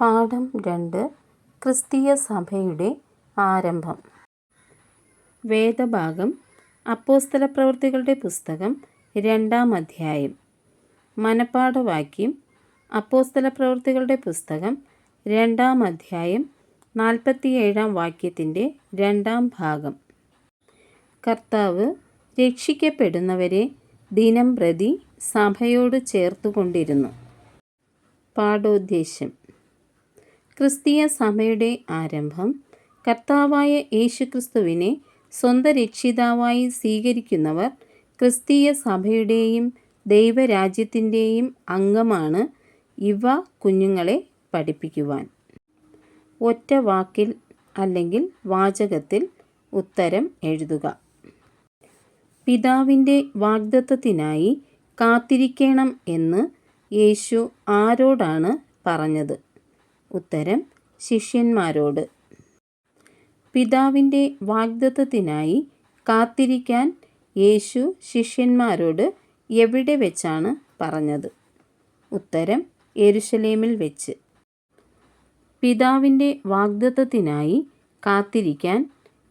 പാഠം 2 ക്രിസ്തീയ സഭയുടെ ആരംഭം. വേദഭാഗം അപ്പോസ്തലപ്രവൃത്തികളുടെ പുസ്തകം 2-ാം അധ്യായം. മനപ്പാഠവാക്യം അപ്പോസ്തലപ്രവൃത്തികളുടെ പുസ്തകം 2-ാം അധ്യായം 47-ാം വാക്യത്തിൻ്റെ 2-ാം ഭാഗം. കർത്താവ് രക്ഷിക്കപ്പെടുന്നവരെ ദിനംപ്രതി സഭയോട് ചേർത്തുകൊണ്ടിരുന്നു. പാഠോദ്ദേശ്യം. ക്രിസ്തീയ സഭയുടെ ആരംഭം കർത്താവായ യേശുക്രിസ്തുവിനെ സ്വന്തം രക്ഷിതാവായി സ്വീകരിക്കുന്നവർ ക്രിസ്തീയ സഭയുടെയും ദൈവരാജ്യത്തിൻ്റെയും അംഗമാണ്. ഇവ കുഞ്ഞുങ്ങളെ പഠിപ്പിക്കുവാൻ. ഒറ്റ വാക്കിൽ അല്ലെങ്കിൽ വാചകത്തിൽ ഉത്തരം എഴുതുക. പിതാവിൻ്റെ വാഗ്ദത്തത്തിനായി കാത്തിരിക്കണം എന്ന് യേശു ആരോടാണ് പറഞ്ഞത്? ഉത്തരം ശിഷ്യന്മാരോട്. പിതാവിൻ്റെ വാഗ്ദത്തത്തിനായി കാത്തിരിക്കാൻ യേശു ശിഷ്യന്മാരോട് എവിടെ വെച്ചാണ് പറഞ്ഞത്? ഉത്തരം യെരുശലേമിൽ വെച്ച്. പിതാവിൻ്റെ വാഗ്ദത്തത്തിനായി കാത്തിരിക്കാൻ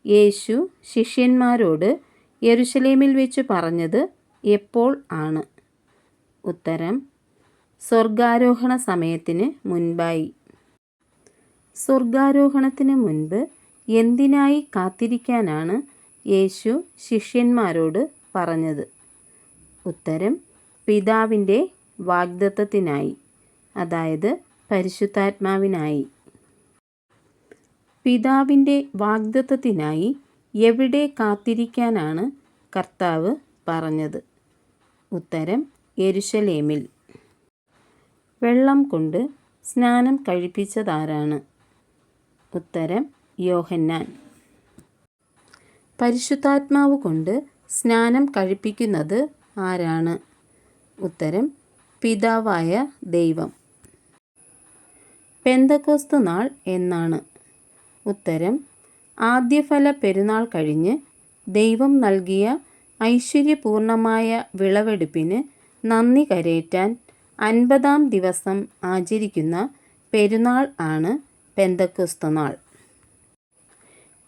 യേശു ശിഷ്യന്മാരോട് യെരുശലേമിൽ വെച്ച് പറഞ്ഞത് എപ്പോൾ ആണ്? ഉത്തരം സ്വർഗാരോഹണ സമയത്തിന് മുൻപായി. സ്വർഗാരോഹണത്തിന് മുൻപ് എന്തിനായി കാത്തിരിക്കാനാണ് യേശു ശിഷ്യന്മാരോട് പറഞ്ഞത്? ഉത്തരം പിതാവിൻ്റെ വാഗ്ദത്തത്തിനായി, അതായത് പരിശുദ്ധാത്മാവിനായി. പിതാവിൻ്റെ വാഗ്ദത്തത്തിനായി എവിടെ കാത്തിരിക്കാനാണ് കർത്താവ് പറഞ്ഞത്? ഉത്തരം യെരുശലേമിൽ. വെള്ളം കൊണ്ട് സ്നാനം കഴിപ്പിച്ചതാരാണ്? ഉത്തരം യോഹന്നാൻ. പരിശുദ്ധാത്മാവ് കൊണ്ട് സ്നാനം കഴിപ്പിക്കുന്നത് ആരാണ്? ഉത്തരം പിതാവായ ദൈവം. പെന്തക്കോസ്ത് നാൾ എന്നാണ്? ഉത്തരം ആദ്യഫല പെരുന്നാൾ കഴിഞ്ഞ് ദൈവം നൽകിയ ഐശ്വര്യപൂർണമായ വിളവെടുപ്പിന് നന്ദി കരേറ്റാൻ 50-ാം ദിവസം ആചരിക്കുന്ന പെരുന്നാൾ ആണ് പെന്തക്കോസ്ത് നാൾ.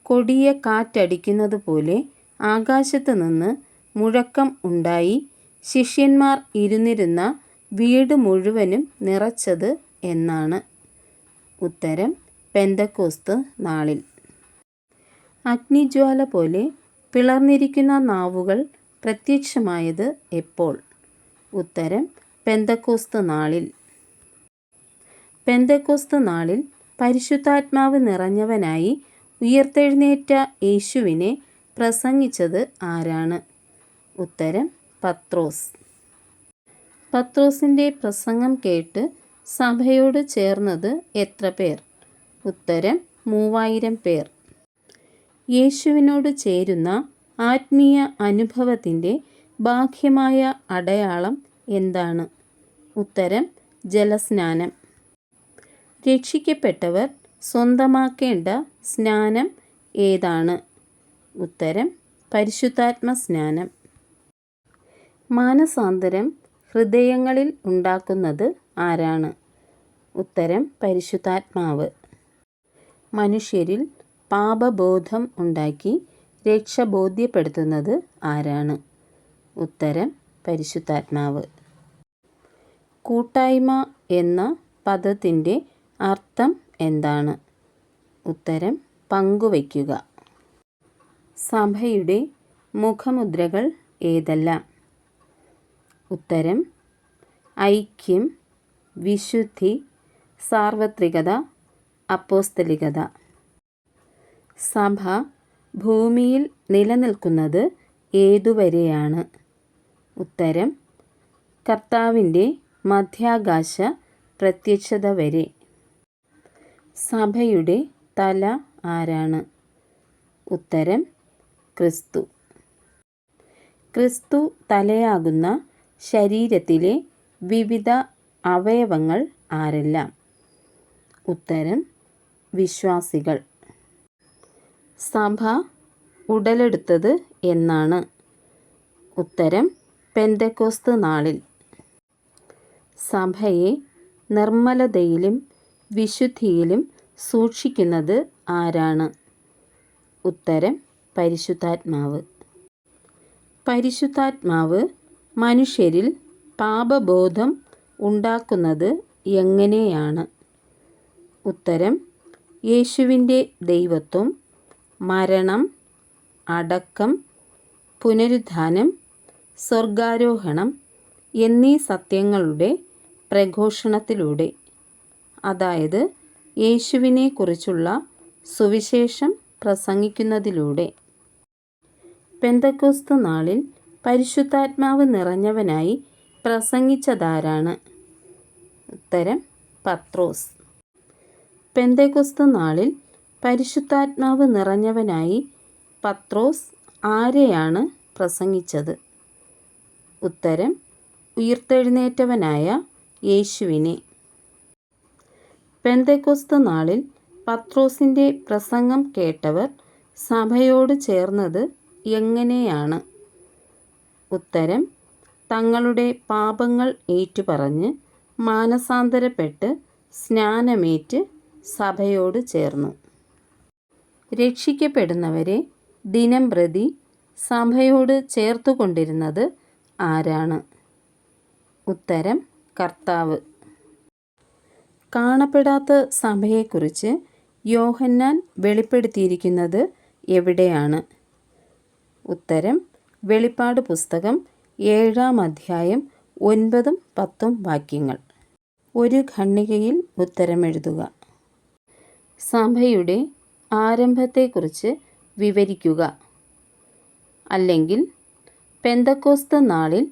കൊടിയ കാറ്റടിക്കുന്നത് പോലെ ആകാശത്ത് നിന്ന് മുഴക്കം ഉണ്ടായി ശിഷ്യന്മാർ ഇരുന്നിരുന്ന വീട് മുഴുവനും നിറച്ചത് എന്നാണ്? ഉത്തരം പെന്തക്കോസ്ത് നാളിൽ. അഗ്നിജ്വാല പോലെ പിളർന്നിരിക്കുന്ന നാവുകൾ പ്രത്യക്ഷമായത് എപ്പോൾ? ഉത്തരം പെന്തക്കോസ്ത് നാളിൽ. പെന്തക്കോസ്ത് നാളിൽ പരിശുദ്ധാത്മാവ് നിറഞ്ഞവനായി ഉയർത്തെഴുന്നേറ്റ യേശുവിനെ പ്രസംഗിച്ചത് ആരാണ്? ഉത്തരം പത്രോസ്. പത്രോസിൻ്റെ പ്രസംഗം കേട്ട് സഭയോട് ചേർന്നത് എത്ര പേർ? ഉത്തരം 3000 പേർ. യേശുവിനോട് ചേരുന്ന ആത്മീയ അനുഭവത്തിൻ്റെ ബാഹ്യമായ അടയാളം എന്താണ്? ഉത്തരം ജലസ്നാനം. രക്ഷിക്കപ്പെട്ടവർ സ്വന്തമാക്കേണ്ട സ്നാനം ഏതാണ്? ഉത്തരം പരിശുദ്ധാത്മ സ്നാനം. മാനസാന്തരം ഹൃദയങ്ങളിൽ ഉണ്ടാക്കുന്നത് ആരാണ്? ഉത്തരം പരിശുദ്ധാത്മാവ്. മനുഷ്യരിൽ പാപബോധം ഉണ്ടാക്കി രക്ഷ ബോധ്യപ്പെടുത്തുന്നത് ആരാണ്? ഉത്തരം പരിശുദ്ധാത്മാവ്. കൂട്ടായ്മ എന്ന പദത്തിൻ്റെ അർത്ഥം എന്താണ്? ഉത്തരം പങ്കുവയ്ക്കുക. സഭയുടെ മുഖമുദ്രകൾ ഏതെല്ലാം? ഉത്തരം ഐക്യം, വിശുദ്ധി, സാർവത്രികത, അപ്പോസ്തലികത. സഭ ഭൂമിയിൽ നിലനിൽക്കുന്നത് ഏതുവരെയാണ്? ഉത്തരം കർത്താവിൻ്റെ മധ്യാകാശ പ്രത്യക്ഷത വരെ. സഭയുടെ തല ആരാണ്? ഉത്തരം ക്രിസ്തു. ക്രിസ്തു തലയാകുന്ന ശരീരത്തിലെ വിവിധ അവയവങ്ങൾ ആരെല്ലാം? ഉത്തരം വിശ്വാസികൾ. സഭ ഉടലെടുത്തത് എന്നാണ്? ഉത്തരം പെന്തക്കോസ്ത് നാളിൽ. സഭയെ നിർമ്മലതയിലും വിശുദ്ധിയിലും സൂക്ഷിക്കുന്നത് ആരാണ്? ഉത്തരം പരിശുദ്ധാത്മാവ്. പരിശുദ്ധാത്മാവ് മനുഷ്യരിൽ പാപബോധം ഉണ്ടാക്കുന്നത് എങ്ങനെയാണ്? ഉത്തരം യേശുവിൻ്റെ ദൈവത്വം, മരണം, അടക്കം, പുനരുത്ഥാനം, സ്വർഗാരോഹണം എന്നീ സത്യങ്ങളുടെ പ്രഘോഷണത്തിലൂടെ, അതായത് യേശുവിനെക്കുറിച്ചുള്ള സുവിശേഷം പ്രസംഗിക്കുന്നതിലൂടെ. പെന്തക്കോസ്ത് നാളിൽ പരിശുദ്ധാത്മാവ് നിറഞ്ഞവനായി പ്രസംഗിച്ചതാരാണ്? ഉത്തരം പത്രോസ്. പെന്തക്കോസ്ത് നാളിൽ പരിശുദ്ധാത്മാവ് നിറഞ്ഞവനായി പത്രോസ് ആരെയാണ് പ്രസംഗിച്ചത്? ഉത്തരം ഉയിർത്തെഴുന്നേറ്റവനായ യേശുവിനെ. പെന്തക്കോസ്ത് നാളിൽ പത്രോസിൻ്റെ പ്രസംഗം കേട്ടവർ സഭയോട് ചേർന്നത് എങ്ങനെയാണ്? ഉത്തരം തങ്ങളുടെ പാപങ്ങൾ ഏറ്റുപറഞ്ഞ് മാനസാന്തരപ്പെട്ട് സ്നാനമേറ്റ് സഭയോട് ചേർന്നു. രക്ഷിക്കപ്പെടുന്നവരെ ദിനംപ്രതി സഭയോട് ചേർത്തുകൊണ്ടിരുന്നത് ആരാണ്? ഉത്തരം കർത്താവ്. കാണപ്പെടാത്ത സഭയെക്കുറിച്ച് യോഹന്നാൻ വെളിപ്പെടുത്തിയിരിക്കുന്നത് എവിടെയാണ്? ഉത്തരം വെളിപ്പാട് പുസ്തകം 7-ാം അധ്യായം 9-10 വാക്യങ്ങൾ. ഒരു ഖണ്ഡികയിൽ ഉത്തരമെഴുതുക. സഭയുടെ ആരംഭത്തെക്കുറിച്ച് വിവരിക്കുക. അല്ലെങ്കിൽ പെന്തക്കോസ്ത് നാളിൽ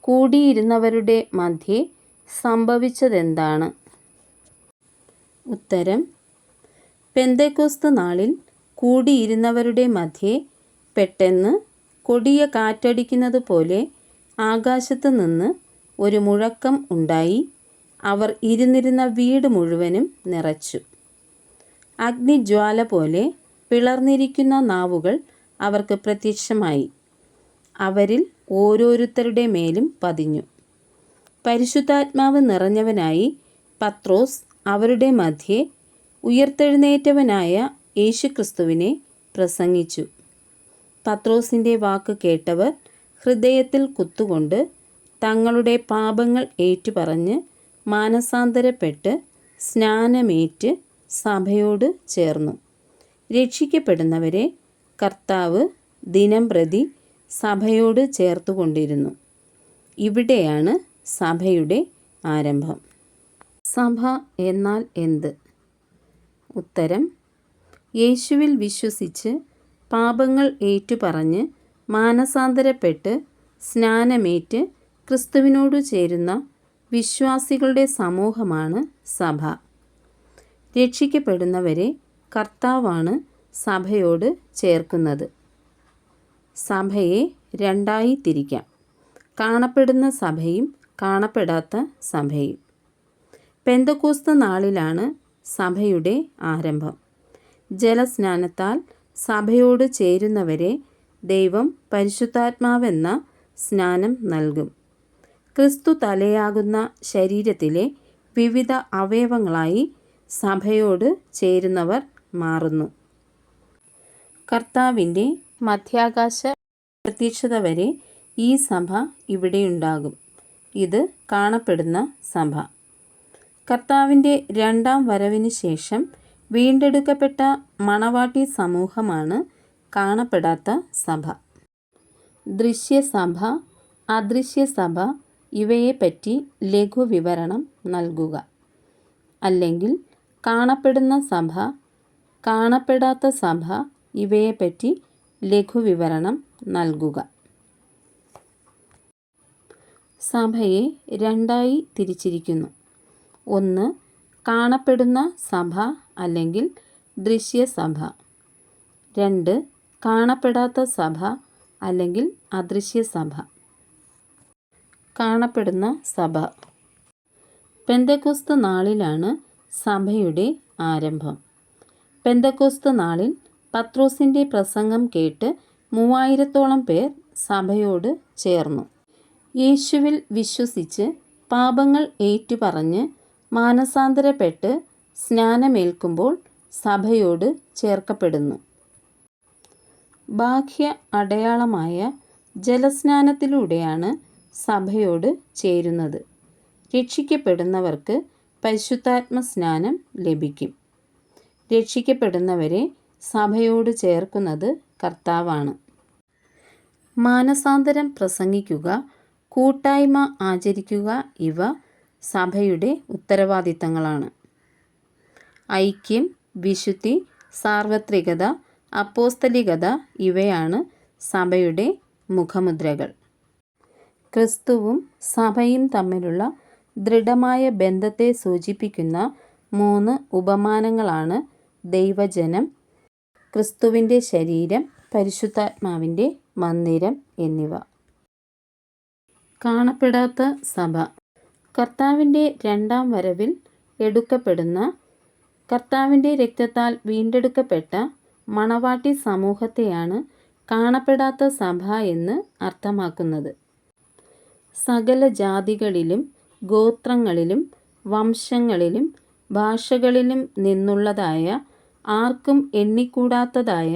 കൂടിയിരുന്നവരുടെ മധ്യേ സംഭവിച്ചതെന്താണ്? ഉത്തരം പെന്തക്കോസ്ത് നാളിൽ കൂടിയിരുന്നവരുടെ മധ്യേ പെട്ടെന്ന് കൊടിയ കാറ്റടിക്കുന്നത് പോലെ ആകാശത്ത് നിന്ന് ഒരു മുഴക്കം ഉണ്ടായി. അവർ ഇരുന്നിരുന്ന വീട് മുഴുവനും നിറച്ചു. അഗ്നിജ്വാല പോലെ പിളർന്നിരിക്കുന്ന നാവുകൾ അവർക്ക് പ്രത്യക്ഷമായി. അവരിൽ ഓരോരുത്തരുടെ മേലും പതിഞ്ഞു. പരിശുദ്ധാത്മാവ് നിറഞ്ഞവനായി പത്രോസ് അവരുടെ മധ്യേ ഉയിർത്തെഴുന്നേറ്റവനായ യേശുക്രിസ്തുവിനെ പ്രസംഗിച്ചു. പത്രോസിൻ്റെ വാക്ക് കേട്ടവർ ഹൃദയത്തിൽ കുത്തുകൊണ്ട് തങ്ങളുടെ പാപങ്ങൾ ഏറ്റുപറഞ്ഞ് മാനസാന്തരപ്പെട്ട് സ്നാനമേറ്റ് സഭയോട് ചേർന്നു. രക്ഷിക്കപ്പെടുന്നവരെ കർത്താവ് ദിനംപ്രതി സഭയോട് ചേർത്തുകൊണ്ടിരുന്നു. ഇവിടെയാണ് സഭയുടെ ആരംഭം. സഭ എന്നാൽ എന്ത്? ഉത്തരം യേശുവിൽ വിശ്വസിച്ച് പാപങ്ങൾ ഏറ്റുപറഞ്ഞ് മാനസാന്തരപ്പെട്ട് സ്നാനമേറ്റ് ക്രിസ്തുവിനോട് ചേരുന്ന വിശ്വാസികളുടെ സമൂഹമാണ് സഭ. രക്ഷിക്കപ്പെടുന്നവരെ കർത്താവാണ് സഭയോട് ചേർക്കുന്നത്. സഭയെ രണ്ടായി തിരിക്കാം: കാണപ്പെടുന്ന സഭയും കാണപ്പെടാത്ത സഭയും. പെന്തക്കോസ്ത് നാളിലാണ് സഭയുടെ ആരംഭം. ജലസ്നാനത്താൽ സഭയോട് ചേരുന്നവരെ ദൈവം പരിശുദ്ധാത്മാവെന്ന സ്നാനം നൽകും. ക്രിസ്തു തലയാകുന്ന ശരീരത്തിലെ വിവിധ അവയവങ്ങളായി സഭയോട് ചേരുന്നവർ മാറുന്നു. കർത്താവിൻ്റെ മധ്യാകാശ പ്രത്യക്ഷത വരെ ഈ സഭ ഇവിടെയുണ്ടാകും. ഇത് കാണപ്പെടുന്ന സഭ. കർത്താവിൻ്റെ രണ്ടാം വരവിന് ശേഷം വീണ്ടെടുക്കപ്പെട്ട മണവാട്ടി സമൂഹമാണ് കാണപ്പെടാത്ത സഭ. ദൃശ്യസഭ, അദൃശ്യസഭ ഇവയെപ്പറ്റി ലഘുവിവരണം നൽകുക. അല്ലെങ്കിൽ കാണപ്പെടുന്ന സഭ, കാണപ്പെടാത്ത സഭ ഇവയെപ്പറ്റി ലഘുവിവരണം നൽകുക. സഭയെ രണ്ടായി തിരിച്ചിരിക്കുന്നു. ഒന്ന്, കാണപ്പെടുന്ന സഭ അല്ലെങ്കിൽ ദൃശ്യസഭ. 2, കാണപ്പെടാത്ത സഭ അല്ലെങ്കിൽ അദൃശ്യസഭ. കാണപ്പെടുന്ന സഭ. പെന്തക്കോസ്ത് നാളിലാണ് സഭയുടെ ആരംഭം. പെന്തക്കോസ്ത് നാളിൽ പത്രോസിൻ്റെ പ്രസംഗം കേട്ട് 3000-ഓളം പേർ സഭയോട് ചേർന്നു. യേശുവിൽ വിശ്വസിച്ച് പാപങ്ങൾ ഏറ്റുപറഞ്ഞ് മാനസാന്തരപ്പെട്ട് സ്നാനമേൽക്കുമ്പോൾ സഭയോട് ചേർക്കപ്പെടുന്നു. ബാഹ്യ അടയാളമായ ജലസ്നാനത്തിലൂടെയാണ് സഭയോട് ചേരുന്നത്. രക്ഷിക്കപ്പെടുന്നവർക്ക് പരിശുദ്ധാത്മ സ്നാനം ലഭിക്കും. രക്ഷിക്കപ്പെടുന്നവരെ സഭയോട് ചേർക്കുന്നത് കർത്താവാണ്. മാനസാന്തരം പ്രസംഗിക്കുക, കൂട്ടായ്മ ആചരിക്കുക ഇവ സഭയുടെ ഉത്തരവാദിത്തങ്ങളാണ്. ഐക്യം, വിശുദ്ധി, സാർവത്രികത, അപ്പോസ്തലികത ഇവയാണ് സഭയുടെ മുഖമുദ്രകൾ. ക്രിസ്തുവും സഭയും തമ്മിലുള്ള ദൃഢമായ ബന്ധത്തെ സൂചിപ്പിക്കുന്ന 3 ഉപമാനങ്ങളാണ് ദൈവജനം, ക്രിസ്തുവിൻ്റെ ശരീരം, പരിശുദ്ധാത്മാവിൻ്റെ മന്ദിരം എന്നിവ. കാണപ്പെടാത്ത സഭ. കർത്താവിൻ്റെ 2ാം വരവിൽ എടുക്കപ്പെടുന്ന, കർത്താവിൻ്റെ രക്തത്താൽ വീണ്ടെടുക്കപ്പെട്ട മണവാട്ടി സമൂഹത്തെയാണ് കാണപ്പെടാത്ത സഭ എന്ന് അർത്ഥമാക്കുന്നത്. സകല ജാതികളിലും ഗോത്രങ്ങളിലും വംശങ്ങളിലും ഭാഷകളിലും നിന്നുള്ളതായ ആർക്കും എണ്ണിക്കൂടാത്തതായ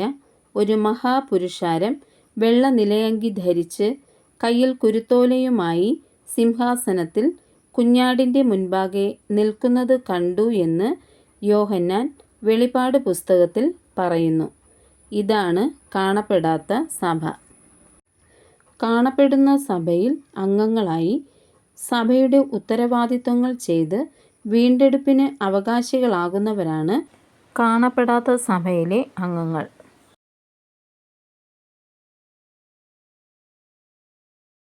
ഒരു മഹാപുരുഷാരം വെള്ള നിലയങ്കി ധരിച്ച് കയ്യിൽ കുരുത്തോലയുമായി സിംഹാസനത്തിൽ കുഞ്ഞാടിൻ്റെ മുൻപാകെ നിൽക്കുന്നത് കണ്ടു എന്ന് യോഹന്നാൻ വെളിപാട് പുസ്തകത്തിൽ പറയുന്നു. ഇതാണ് കാണപ്പെടാത്ത സഭ. കാണപ്പെടുന്ന സഭയിൽ അംഗങ്ങളായി സഭയുടെ ഉത്തരവാദിത്വങ്ങൾ ചെയ്ത് വീണ്ടെടുപ്പിന് അവകാശികളാകുന്നവരാണ് കാണപ്പെടാത്ത സഭയിലെ അംഗങ്ങൾ.